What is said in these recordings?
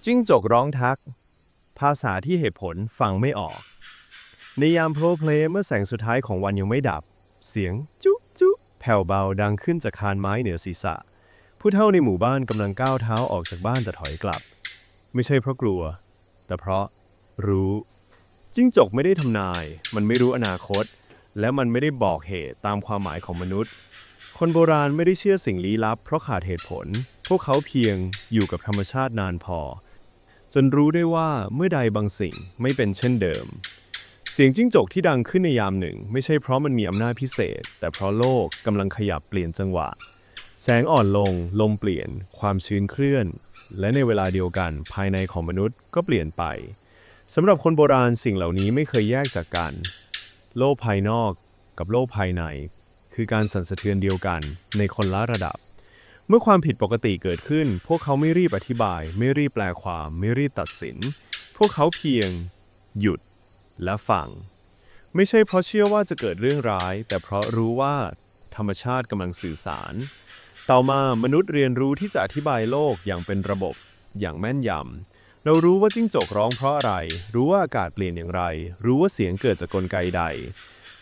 จิ้งจกร้องทักภาษาที่เหตุผลฟังไม่ออกในยามโพลเพลย์เมื่อแสงสุดท้ายของวันยังไม่ดับเสียงจุ๊จุ๊แผ่วเบาดังขึ้นจากคานไม้เหนือศีรษะผู้เฒ่าในหมู่บ้านกำลังก้าวเท้าออกจากบ้านแต่ถอยกลับไม่ใช่เพราะกลัวแต่เพราะรู้จิ้งจกไม่ได้ทำนายมันไม่รู้อนาคตและมันไม่ได้บอกเหตุตามความหมายของมนุษย์คนโบราณไม่ได้เชื่อสิ่งลี้ลับเพราะขาดเหตุผลพวกเขาเพียงอยู่กับธรรมชาตินานพอจนรู้ได้ว่าเมื่อใดบางสิ่งไม่เป็นเช่นเดิมเสียงจิ้งจกที่ดังขึ้นในยามหนึ่งไม่ใช่เพราะมันมีอำนาจพิเศษแต่เพราะโลกกำลังขยับเปลี่ยนจังหวะแสงอ่อนลงลมเปลี่ยนความชื้นเคลื่อนและในเวลาเดียวกันภายในของมนุษย์ก็เปลี่ยนไปสำหรับคนโบราณสิ่งเหล่านี้ไม่เคยแยกจากกันโลกภายนอกกับโลกภายในคือการสั่นสะเทือนเดียวกันในคนละระดับเมื่อความผิดปกติเกิดขึ้นพวกเขาไม่รีบอธิบายไม่รีบแปลความไม่รีบตัดสินพวกเขาเพียงหยุดและฟังไม่ใช่เพราะเชื่อว่าจะเกิดเรื่องร้ายแต่เพราะรู้ว่าธรรมชาติกำลังสื่อสารต่อมามนุษย์เรียนรู้ที่จะอธิบายโลกอย่างเป็นระบบอย่างแม่นยำเรารู้ว่าจิ้งจกร้องเพราะอะไรรู้ว่าอากาศเปลี่ยนอย่างไรรู้ว่าเสียงเกิดจากกลไกใด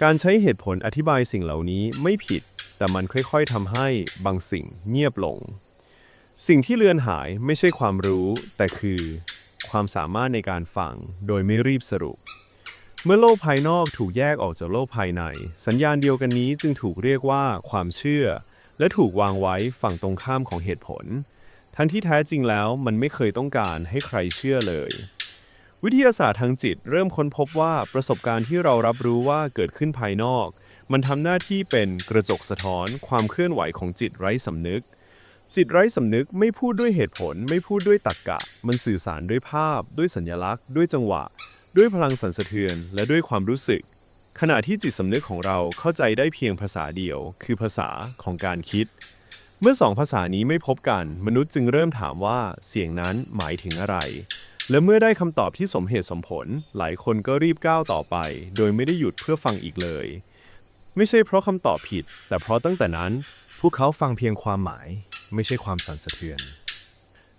การใช้เหตุผลอธิบายสิ่งเหล่านี้ไม่ผิดแต่มันค่อยๆทำให้บางสิ่งเงียบลงสิ่งที่เลือนหายไม่ใช่ความรู้แต่คือความสามารถในการฟังโดยไม่รีบสรุปเมื่อโลกภายนอกถูกแยกออกจากโลกภายในสัญญาณเดียวกันนี้จึงถูกเรียกว่าความเชื่อและถูกวางไว้ฝั่งตรงข้ามของเหตุผลทั้งที่แท้จริงแล้วมันไม่เคยต้องการให้ใครเชื่อเลยวิทยาศาสตร์ทางจิตเริ่มค้นพบว่าประสบการณ์ที่เรารับรู้ว่าเกิดขึ้นภายนอกมันทำหน้าที่เป็นกระจกสะท้อนความเคลื่อนไหวของจิตไร้สำนึกจิตไร้สำนึกไม่พูดด้วยเหตุผลไม่พูดด้วยตรรกะมันสื่อสารด้วยภาพด้วยสัญลักษณ์ด้วยจังหวะด้วยพลังสั่นสะเทือนและด้วยความรู้สึกขณะที่จิตสำนึกของเราเข้าใจได้เพียงภาษาเดียวคือภาษาของการคิดเมื่อสองภาษานี้ไม่พบกันมนุษย์จึงเริ่มถามว่าเสียงนั้นหมายถึงอะไรและเมื่อได้คำตอบที่สมเหตุสมผลหลายคนก็รีบก้าวต่อไปโดยไม่ได้หยุดเพื่อฟังอีกเลยไม่ใช่เพราะคำตอบผิดแต่เพราะตั้งแต่นั้นพวกเขาฟังเพียงความหมายไม่ใช่ความสั่นสะเทือน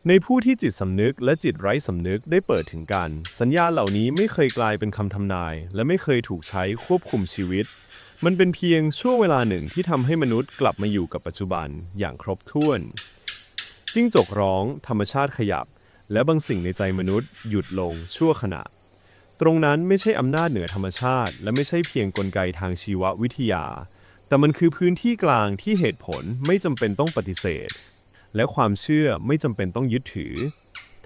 ในผู้ที่จิตสำนึกและจิตไร้สำนึกได้เปิดถึงกันสัญญาณเหล่านี้ไม่เคยกลายเป็นคำทำนายและไม่เคยถูกใช้ควบคุมชีวิตมันเป็นเพียงช่วงเวลาหนึ่งที่ทำให้มนุษย์กลับมาอยู่กับปัจจุบันอย่างครบถ้วนจิ้งจกร้องธรรมชาติขยับและบางสิ่งในใจมนุษย์หยุดลงชั่วขณะตรงนั้นไม่ใช่อำนาจเหนือธรรมชาติและไม่ใช่เพียงกลไกทางชีววิทยาแต่มันคือพื้นที่กลางที่เหตุผลไม่จำเป็นต้องปฏิเสธและความเชื่อไม่จำเป็นต้องยึดถือ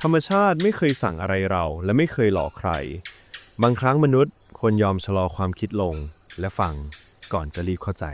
ธรรมชาติไม่เคยสั่งอะไรเราและไม่เคยหลอกใครบางครั้งมนุษย์ควรยอมชะลอความคิดลงและฟังก่อนจะรีบเข้าใจ